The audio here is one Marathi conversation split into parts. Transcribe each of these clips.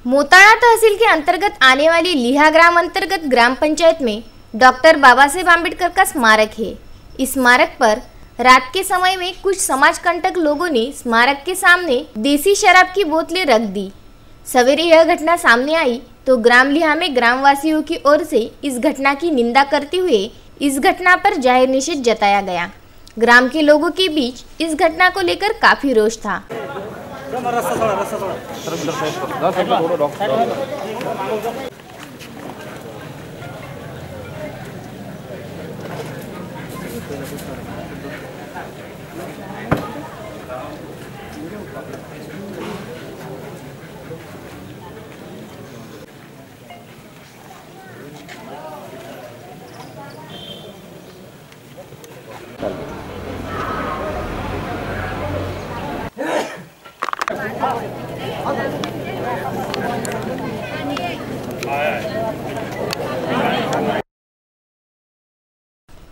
मोताळा तहसील के अंतर्गत आने वाली लिहा ग्राम अंतर्गत ग्राम पंचायत में डॉक्टर बाबा साहेब आम्बेडकर का स्मारक है। इस स्मारक पर रात के समय में कुछ समाज कंटक लोगों ने स्मारक के सामने देसी शराब की बोतलें रख दी। सवेरे यह घटना सामने आई तो ग्राम लिहा में ग्रामवासियों की ओर से इस घटना की निंदा करते हुए इस घटना पर जाहिर निषेध जताया गया। ग्राम के लोगों के बीच इस घटना को लेकर काफी रोष था।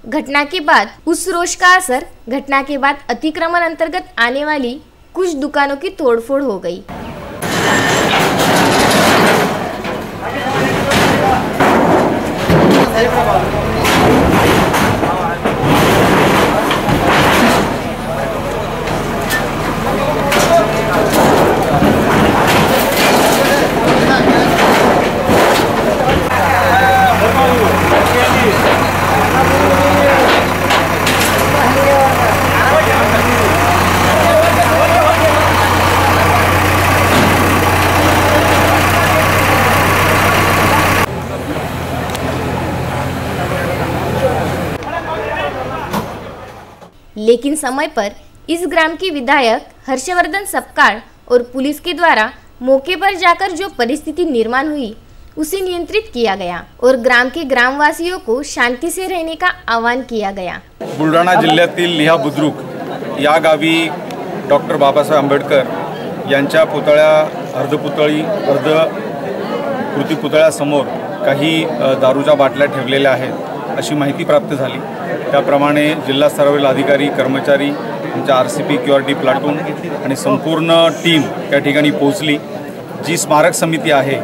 घटना के बाद उस रोष का असर घटना के बाद अतिक्रमण अंतर्गत आने वाली कुछ दुकानों की तोड़फोड़ हो गई। लेकिन समय पर इस ग्राम की विधायक हर्षवर्धन सपकाळ और पुलिस के द्वारा मौके पर जाकर जो परिस्थिति निर्माण हुई उसे नियंत्रित किया गया और ग्राम के ग्रामवासियों को शांति से रहने का आह्वान किया गया। बुलढाणा जिल्ह्यातील लिहा बुद्रुक या गावी डॉक्टर बाबासाहेब आंबेडकर यांच्या पुतळ्या अर्धकृती पुतळ्यासमोर काही दारूच्या बाटल्या ठेवलेल्या आहेत अशी माहिती प्राप्त झाली। त्याप्रमाणे जिल्हा स्तरावरील अधिकारी कर्मचारी आमच्या आरसीपी क्यूआरटी प्लाटून आणि संपूर्ण टीम त्या ठिकाणी पोहोचली। जी स्मारक समिती आहे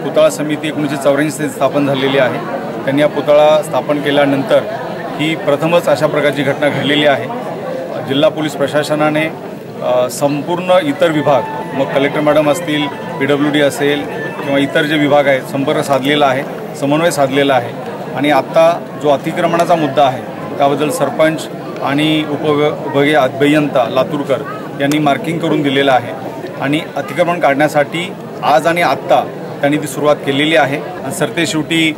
पुतळा समिती 1984 स्थापन झालेली आहे। त्यांनी हा पुतळा स्थापन केल्यानंतर ही प्रथमच अशा प्रकारची घटना घडलेली आहे। जिल्हा पोलीस प्रशासनाने संपूर्ण इतर विभाग मग कलेक्टर मॅडम असतील पीडब्ल्यूडी असेल किंवा इतर जे विभाग आहेत संपर्क साधलेला आहे, समन्वय साधलेला आहे आणि आता जो अतिक्रमणाचा मुद्दा आहे त्याबद्दल सरपंच आणि उपविभागीय अभियंता लातूरकर यांनी मार्किंग करून दिलेलं आहे आणि अतिक्रमण काढण्यासाठी आज आणि आत्ता त्यांनी ती सुरुवात केलेली आहे। आणि सरतेशेवटी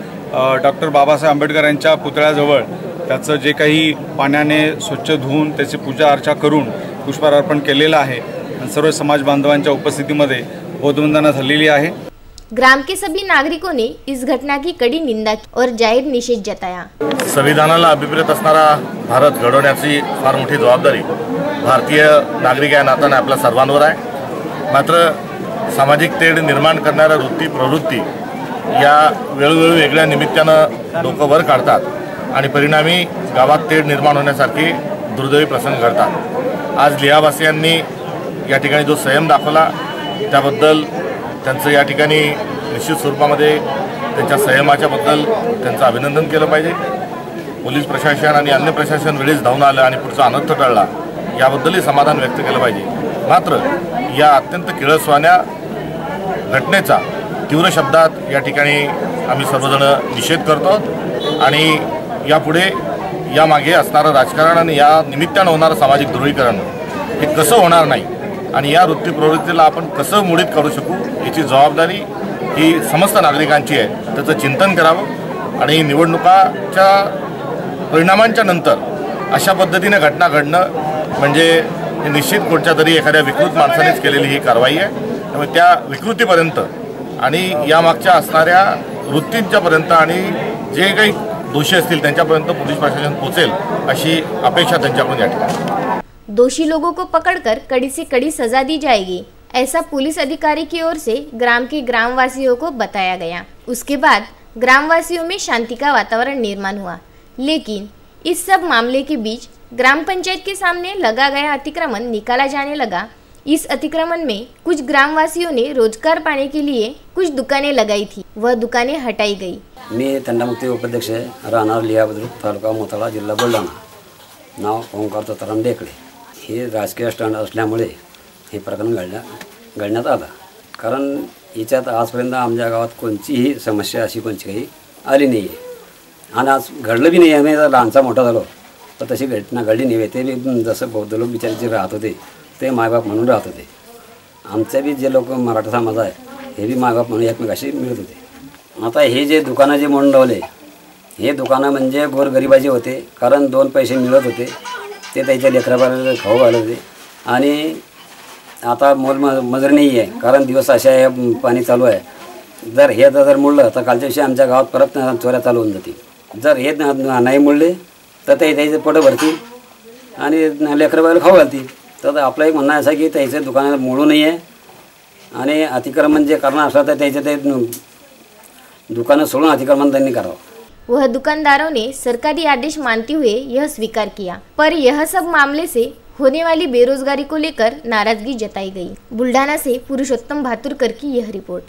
डॉक्टर बाबासाहेब आंबेडकर यांच्या पुतळ्याजवळ त्याचं जे काही पाण्याने स्वच्छ धुवून त्याची पूजा अर्चा करून पुष्पहार अर्पण केलेलं आहे आणि सर्व समाज बांधवांच्या उपस्थितीमध्ये ध्वजवंदना झालेली आहे। ग्राम के सभी नागरिकों ने इस घटना की कड़ी निंदा की और जाहिर निषेध जताया। संविधानाला अभिप्रेत असणारा भारत घडवण्याची फार मोठी जबाबदारी भारतीय नागरिक या नात्याने आपल्या सर्वांवर आहे। मात्र सामाजिक तेढ निर्माण करणाऱ्या वृत्ती प्रवृत्ती या वेळोवेळी वेगळ्या निमित्तानं लोक वर काढतात आणि परिणामी गावात तेढ निर्माण होण्यासारखी दुर्दैवी प्रसंग घडतात। आज लिहावासियांनी या ठिकाणी जो संयम दाखवला त्याबद्दल त्यांचं या ठिकाणी निश्चित स्वरूपामध्ये त्यांच्या संयमाच्या बद्दल त्यांचं अभिनंदन केलं पाहिजे। पोलीस प्रशासन आणि अन्य प्रशासन वेळेस धावून आलं आणि पुढचा अनर्थ टळला याबद्दलही समाधान व्यक्त केलं पाहिजे। मात्र या अत्यंत किळसवाण्या घटनेचा तीव्र शब्दात या ठिकाणी आम्ही सर्वजण निषेध करतो आणि यापुढे यामागे असणारं राजकारण आणि या निमित्तानं होणारं सामाजिक ध्रुवीकरण हे कसं होणार नाही आणि या वृत्ती प्रवृत्तीला आपण कसं मोडीत काढू शकू याची जबाबदारी ही समस्त नागरिकांची आहे। त्याचं चिंतन करावं आणि निवडणुकाच्या परिणामांच्या नंतर अशा पद्धतीने घटना घडणं म्हणजे निश्चित कोणत्या तरी एखाद्या विकृत माणसानेच केलेली ही कारवाई आहे। त्यामुळे त्या विकृतीपर्यंत आणि यामागच्या असणाऱ्या वृत्तींच्यापर्यंत आणि जे काही दोषी असतील त्यांच्यापर्यंत पोलीस प्रशासन पोहोचेल अशी अपेक्षा त्यांच्याकडून या ठिकाणी। दोषी लोगों को पकड़कर कड़ी से कड़ी सजा दी जाएगी, ऐसा पुलिस अधिकारी की ओर से ग्राम के ग्रामवासियों को बताया गया। उसके बाद ग्रामवासियों में शांति का वातावरण निर्माण हुआ। लेकिन इस सब मामले के बीच ग्राम पंचायत के सामने लगा गया अतिक्रमण निकाला जाने लगा। इस अतिक्रमण में कुछ ग्रामवासियों ने रोजगार पाने के लिए कुछ दुकानें लगाई थी, वह दुकानें हटाई गई। मी तंडामुक्ती उपाध्यक्ष राहणार लिहा बुद्रुक, तालुका मोताळा, जिल्हा बुलढाणा। नाव ओंकार तुकाराम डेकळे। हे राजकीय स्टँड असल्यामुळे हे प्रकरण घडण्यात आलं, कारण याच्यात आजपर्यंत आमच्या गावात कोणतीही समस्या अशी कोणती काही आली नाही आहे आणि आज घडलं बी नाही। आम्ही लहानचा मोठा झालो तर तशी घटना घडली नाही। ते बी जसं बौद्ध लोक बिचारे जे राहत होते ते मायबाप म्हणून राहत होते, आमचे बी जे लोक मराठा समाज आहे हे बी मायबाप म्हणून एकमेकाशी मिळत होते। आता हे जे दुकानं जे मंडवले हे दुकानं म्हणजे गोरगरिबाचे होते, कारण 2 पैसे मिळत होते ते त्याच्या लेकराबाळाला खाऊ घालत होते आणि आता मोलमजूर नाही आहे, कारण दिवस असे आहे, पाणी चालू आहे। जर हे जर मोडलं तर कालच्या दिवशी आमच्या गावात परत चोऱ्या चालू होऊन जातील। जर हे नाही मोडले तर ते त्याचे पोटं भरतील आणि लेकराबाळाला खाऊ घालतील। तर आपलं एक म्हणणं असं की त्याचे दुकानं मोडू नये आणि अतिक्रमण जे करणार असलं तर त्याचे ते दुकानें सोडून अतिक्रमण त्यांनी करावं। वह दुकानदारों ने सरकारी आदेश मानते हुए यह स्वीकार किया, पर यह सब मामले से होने वाली बेरोजगारी को लेकर नाराजगी जताई गई। बुल्ढाना से पुरुषोत्तम भातुरकर की यह रिपोर्ट।